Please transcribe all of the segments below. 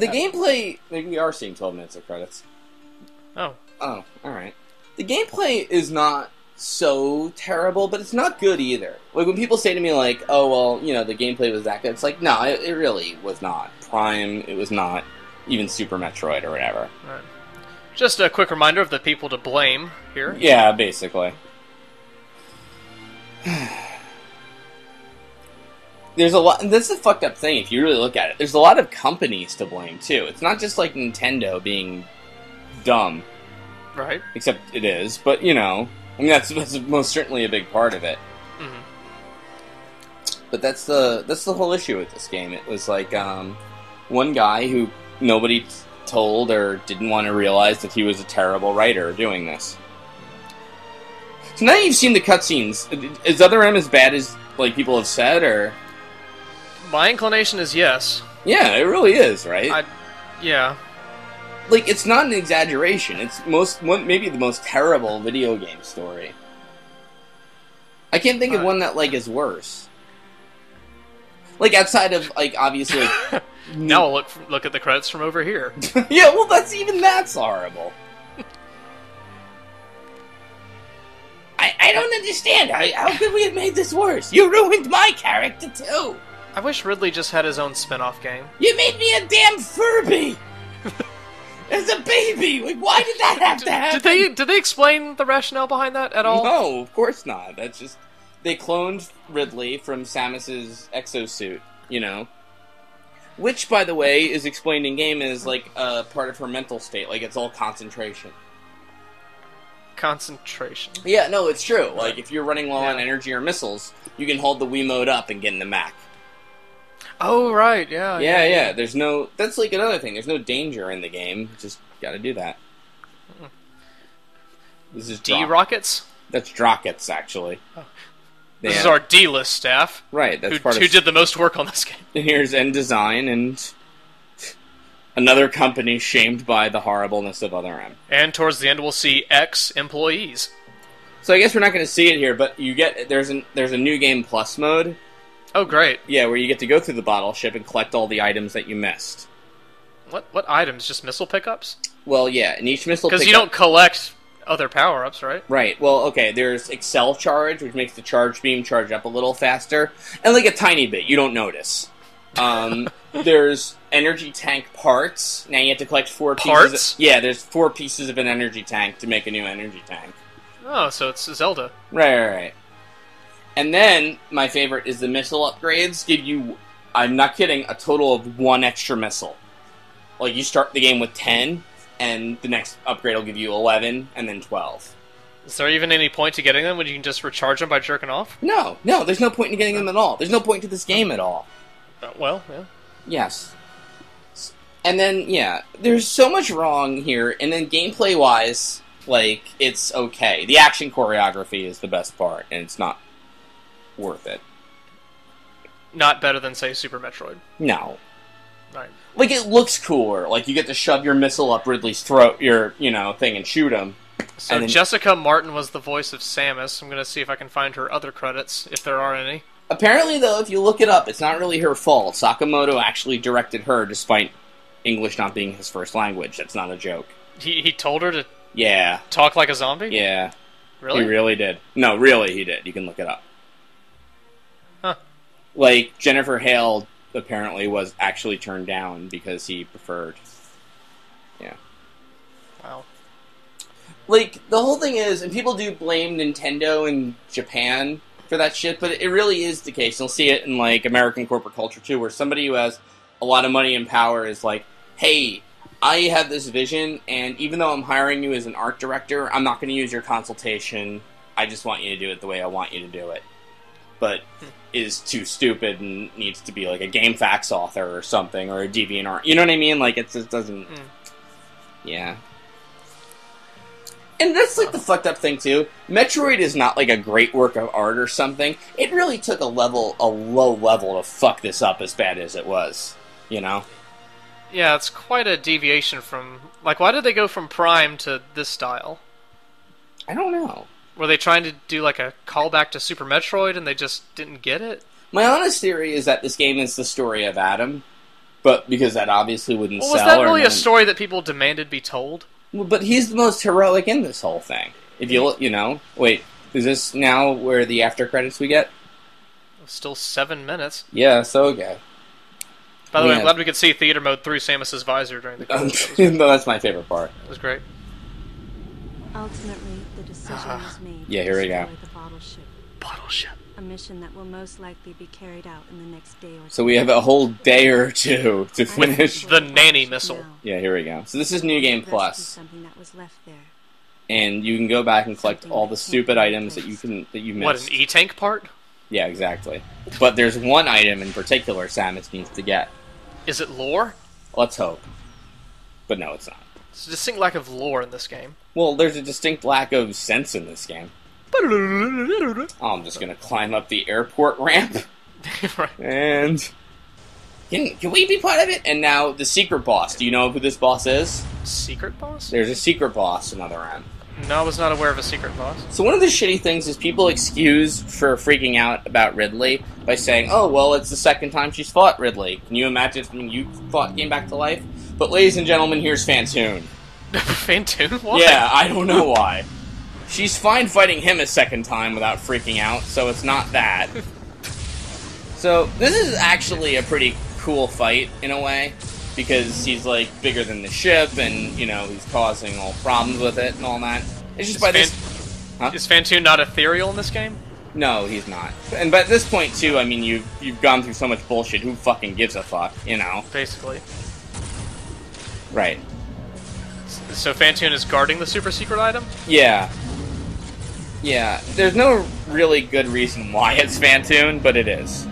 The gameplay... Maybe we are seeing 12 minutes of credits. Oh. Oh, alright. The gameplay is not so terrible, but it's not good either. Like, when people say to me, like, oh, well, you know, the gameplay was that good, it's like, no, it really was not. Prime, it was not. Even Super Metroid or whatever. Right. Just a quick reminder of the people to blame here. Yeah, basically. There's a lot... That's the fucked up thing, if you really look at it. There's a lot of companies to blame, too. It's not just, like, Nintendo being dumb. Right. Except it is, but, you know... I mean, that's most certainly a big part of it. Mm-hmm. But that's the whole issue with this game. It was, like, one guy who nobody told or didn't want to realize that he was a terrible writer doing this. So now you've seen the cutscenes. Is Other M as bad as, like, people have said, or...? My inclination is yes. Yeah, it really is, right? Yeah. Like, it's not an exaggeration. It's maybe the most terrible video game story. I can't think of one that, like, is worse. Like, outside of, like, obviously... Now we'll look at the credits from over here. Yeah, well, that's horrible. I don't understand. How could we have made this worse? You ruined my character, too. I wish Ridley just had his own spin-off game. You made me a damn Furby! As a baby! Like, why did that have to happen? Did they explain the rationale behind that at all? No, of course not. That's just... They cloned Ridley from Samus's exosuit, you know? Which, by the way, is explained in-game as, like, part of her mental state. Like, it's all concentration. Concentration. Yeah, no, it's true. Like, if you're running low on energy or missiles, you can hold the Wiimote up and get in the Mac. Oh, right, yeah. Yeah. There's no... That's, like, another thing. There's no danger in the game. Just gotta do that. This is D-Rockets? That's Drockets, actually. Oh. This is our D-list staff. Right, that's who did the most work on this game. And here's N-Design and... Another company shamed by the horribleness of Other M. And towards the end, we'll see ex-employees. So I guess we're not going to see it here, but you get there's a new game plus mode. Oh, great! Yeah, where you get to go through the bottle ship and collect all the items that you missed. What items? Just missile pickups? Well, yeah, and each missile because you don't collect other power-ups, right? Right. Well, okay. There's Excel Charge, which makes the charge beam charge up a little faster, and like a tiny bit. You don't notice. There's energy tank parts. Now you have to collect 4 pieces. Yeah, there's 4 pieces of an energy tank to make a new energy tank. Oh, so it's Zelda. Right. And then, my favorite is the missile upgrades give you, I'm not kidding, a total of 1 extra missile. Like, you start the game with 10, and the next upgrade will give you 11, and then 12. Is there even any point to getting them when you can just recharge them by jerking off? No, there's no point in getting them at all. There's no point to this game at all. Well, yeah. Yes. And then, yeah, there's so much wrong here, and then gameplay-wise, like, it's okay. The action choreography is the best part, and it's not worth it. Not better than, say, Super Metroid? No. Right. Like, it looks cooler. Like, you get to shove your missile up Ridley's throat, your, thing, and shoot him. So then... Jessica Martin was the voice of Samus. I'm going to see if I can find her other credits, if there are any. Apparently, though, if you look it up, it's not really her fault. Sakamoto actually directed her, despite English not being his first language. That's not a joke. He told her to Yeah. Talk like a zombie? Yeah. Really? He really did. No, really, he did. You can look it up. Huh. Like, Jennifer Hale apparently was actually turned down because he preferred... Yeah. Wow. Like, the whole thing is, and people do blame Nintendo in Japan for that shit, but it really is the case. You'll see it in, like, American corporate culture, too, where somebody who has a lot of money and power is like, hey, I have this vision, and even though I'm hiring you as an art director, I'm not going to use your consultation. I just want you to do it the way I want you to do it. But is too stupid and needs to be, like, a GameFAQs author or something, or a DeviantArt. You know what I mean? Like, it just doesn't... Yeah. And that's, like, the fucked up thing, too. Metroid is not, like, a great work of art or something. It really took a low level to fuck this up as bad as it was. You know? Yeah, it's quite a deviation from... Like, why did they go from Prime to this style? I don't know. Were they trying to do, like, a callback to Super Metroid and they just didn't get it? My honest theory is that this game is the story of Adam. But because that obviously wouldn't Well, sell. was that really or a story that people demanded be told? Well, but he's the most heroic in this whole thing. If you look, wait, is this now where the after credits we get? Still 7 minutes. Yeah, so okay. By the way, I'm glad we could see theater mode through Samus's visor during the credits. No, that's my favorite part. It was great. Ultimately, the decision was made. Yeah, here we go. The bottle ship. Bottle ship. A mission that will most likely be carried out in the next day or so we have a whole day or two to finish the nanny missile. Yeah, here we go. So this is New Game Plus. Something that was left there. And you can go back and collect all the stupid items that you missed. What, an E-Tank part? Yeah, exactly. But there's one item in particular Samus needs to get. Is it lore? Let's hope. But no, it's not. There's a distinct lack of lore in this game. Well, there's a distinct lack of sense in this game. Oh, I'm just gonna climb up the airport ramp. Right. And... Can we be part of it? And now, the secret boss. Do you know who this boss is? Secret boss? There's a secret boss in Other M. No, I was not aware of a secret boss. So one of the shitty things is people excuse for freaking out about Ridley by saying, oh, well, it's the second time she's fought Ridley. Can you imagine when you came back to life? But ladies and gentlemen, here's Fantoon. Fantoon? Why? Yeah, I don't know why. She's fine fighting him a second time without freaking out, so it's not that. So, this is actually a pretty cool fight, in a way, because he's, like, bigger than the ship, and, he's causing all problems with it and all that. It's just Is Fantoon not ethereal in this game? No, he's not. And by this point, too, I mean, you've gone through so much bullshit, who fucking gives a fuck, Basically. Right. So Fantoon is guarding the super secret item? Yeah. Yeah, there's no really good reason why it's Fantoon, but it is.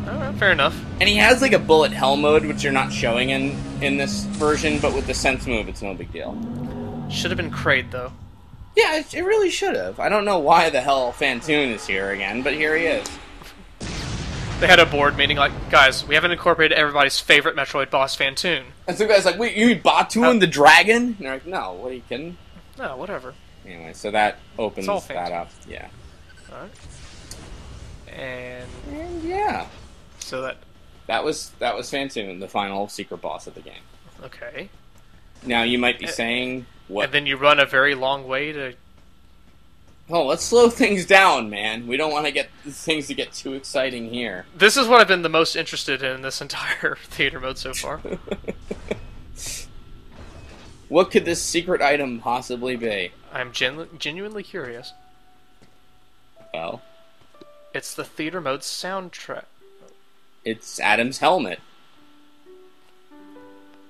Alright, fair enough. And he has like a bullet hell mode, which you're not showing in this version, but with the sense move, it's no big deal. Should have been Kraid, though. Yeah, it really should have. I don't know why the hell Fantoon is here again, but here he is. They had a board meeting like, guys, we haven't incorporated everybody's favorite Metroid boss, Fantoon. And some guy's like, wait, you mean Batoon the dragon? And they're like, no, what are you kidding? No, whatever. Anyway, so that opens that Fantoon. up. Yeah. Alright. And yeah. So that was Fantoon, the final secret boss of the game. Okay. Now you might be saying what? And then you run a very long way to. Oh, let's slow things down, man. We don't want to get things to get too exciting here. This is what I've been the most interested in this entire theater mode so far. What could this secret item possibly be? I'm genuinely curious. Well, it's the theater mode soundtrack. It's Adam's helmet.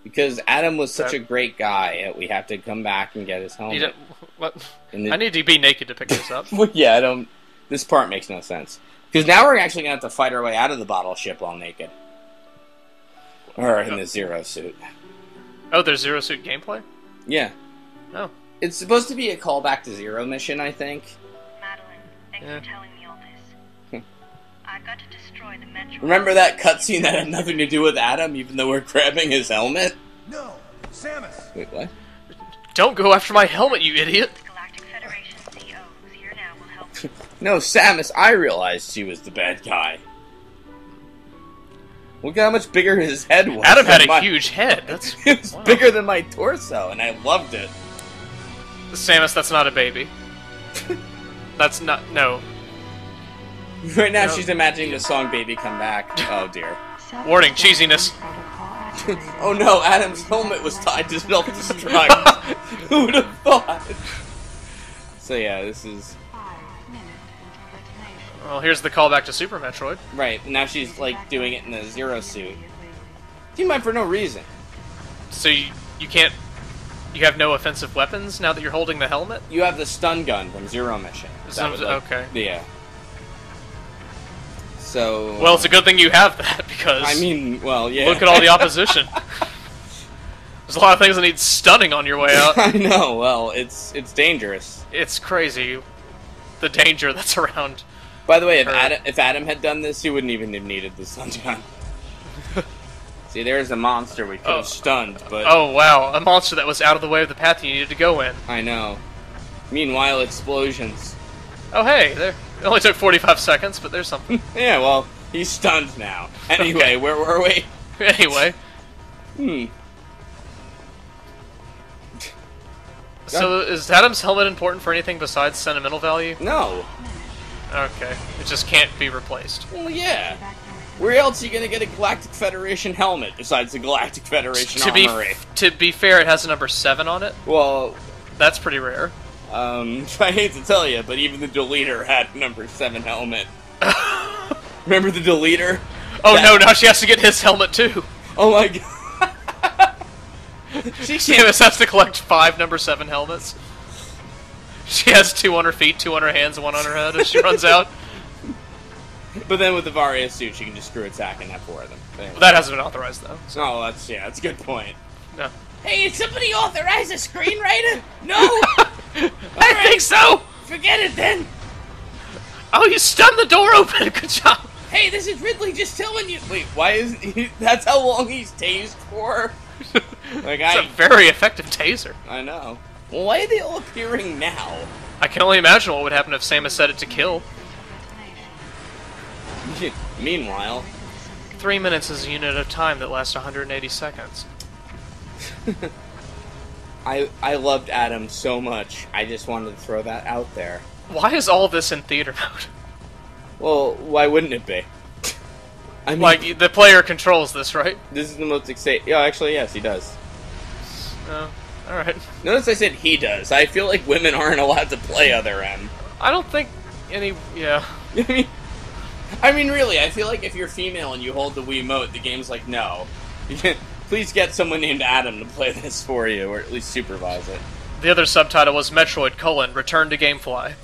Because Adam was such a great guy that we have to come back and get his helmet. What? I need to be naked to pick this up. Well, yeah, I don't. This part makes no sense. Because now we're actually going to have to fight our way out of the bottle ship while naked. Or in the Zero suit. Oh, there's Zero Suit gameplay? Yeah. Oh. It's supposed to be a callback to Zero mission, I think. Madeline, thanks for telling me all this. I've got to destroy the Metroid. Remember that cutscene that had nothing to do with Adam, even though we're grabbing his helmet? No, Samus! Wait, what? Don't go after my helmet, you idiot! The Galactic Federation CO who's here now will help you. No, Samus, I realized she was the bad guy. Look how much bigger his head was. Adam had a huge head. That's it was bigger than my torso, and I loved it. Samus, that's not a baby. That's not... No. Right now, she's imagining the song Baby Come Back. Oh, dear. Warning, cheesiness. Oh no, Adam's helmet was tied to self-destruct. Who would have thought? So yeah, this is... Well, here's the callback to Super Metroid. Right, now she's, like, doing it in a Zero suit. Team up for no reason. So you can't... You have no offensive weapons now that you're holding the helmet? You have the stun gun from Zero Mission. Okay. Yeah. So... Well, it's a good thing you have that, because... I mean, well, yeah. Look at all the opposition. There's a lot of things that need stunning on your way out. I know, well, it's dangerous. It's crazy, the danger that's around. By the way, if Adam had done this, he wouldn't even have needed the stun gun. See, there's a monster we could have stunned, but... Oh, wow, a monster that was out of the way of the path you needed to go in. I know. Meanwhile, explosions. Oh, hey, there. It only took 45 seconds, but there's something. Yeah, well, he's stunned now. Anyway, where were we? Anyway, So is Adam's helmet important for anything besides sentimental value? No. Okay. It just can't be replaced. Well, yeah. Where else are you gonna get a Galactic Federation helmet besides the Galactic Federation armory? To be fair, it has a number 7 on it. Well, that's pretty rare. I hate to tell you, but even the Deleter had number 7 helmet. Remember the Deleter? Oh no, now she has to get his helmet too. Oh my god. Samus has to collect 5 number 7 helmets. She has 2 on her feet, 2 on her hands, and 1 on her head as she runs out. But then with the Varia suit, she can just screw attack and have 4 of them. Anyway. Well, that hasn't been authorized though. So. Oh, that's a good point. No. Hey, did somebody authorize a screenwriter? No. I think so. Forget it then. Oh, you stunned the door open. Good job. Hey, this is Ridley just telling you. Wait, why isn't he? That's how long he's tased for. It's a very effective taser. I know. Well, why are they all appearing now? I can only imagine what would happen if Samus set it to kill. Meanwhile, 3 minutes is a unit of time that lasts 180 seconds. I loved Adam so much. I just wanted to throw that out there. Why is all this in theater mode? Well, why wouldn't it be? I mean, like, the player controls this, right? This is the most exciting. Yeah, actually, yes, he does. Oh, alright. Notice I said he does. I feel like women aren't allowed to play other M. I don't think any... yeah. I mean, really, I feel like if you're female and you hold the Wiimote, the game's like, no. Please get someone named Adam to play this for you, or at least supervise it. The other subtitle was Metroid: Return to Gamefly.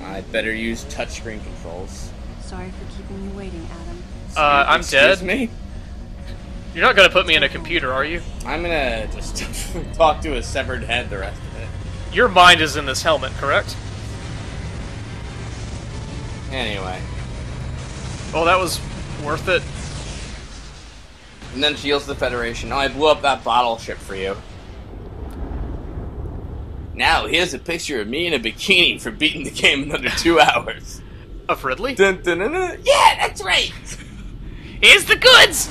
I'd better use touchscreen controls. Sorry for keeping you waiting, Adam. I'm dead. Excuse me? You're not gonna put me in a computer, are you? I'm gonna just talk to a severed head the rest of it. Your mind is in this helmet, correct? Anyway. Well, that was worth it. And then she yells to the Federation, oh, I blew up that bottle ship for you. Now, here's a picture of me in a bikini for beating the game in under 2 hours. Of Ridley? Dun, dun, dun, dun. Yeah, that's right! Here's the goods!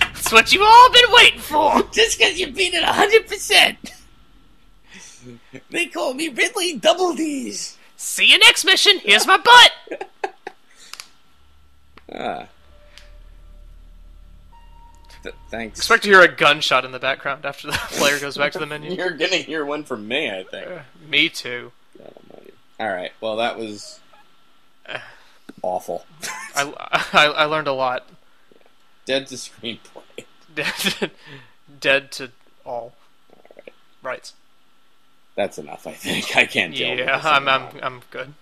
That's what you've all been waiting for! Just because you beat it 100%! They call me Ridley Double D's! See you next mission! Here's my butt! Thanks. Expect to hear a gunshot in the background after the player goes back to the menu. You're gonna hear one from me, I think. Me too. Alright, well that was awful. I learned a lot. Dead to screenplay. Dead to all. Alright. Right. That's enough, I think. I can't deal with this Yeah, I'm good.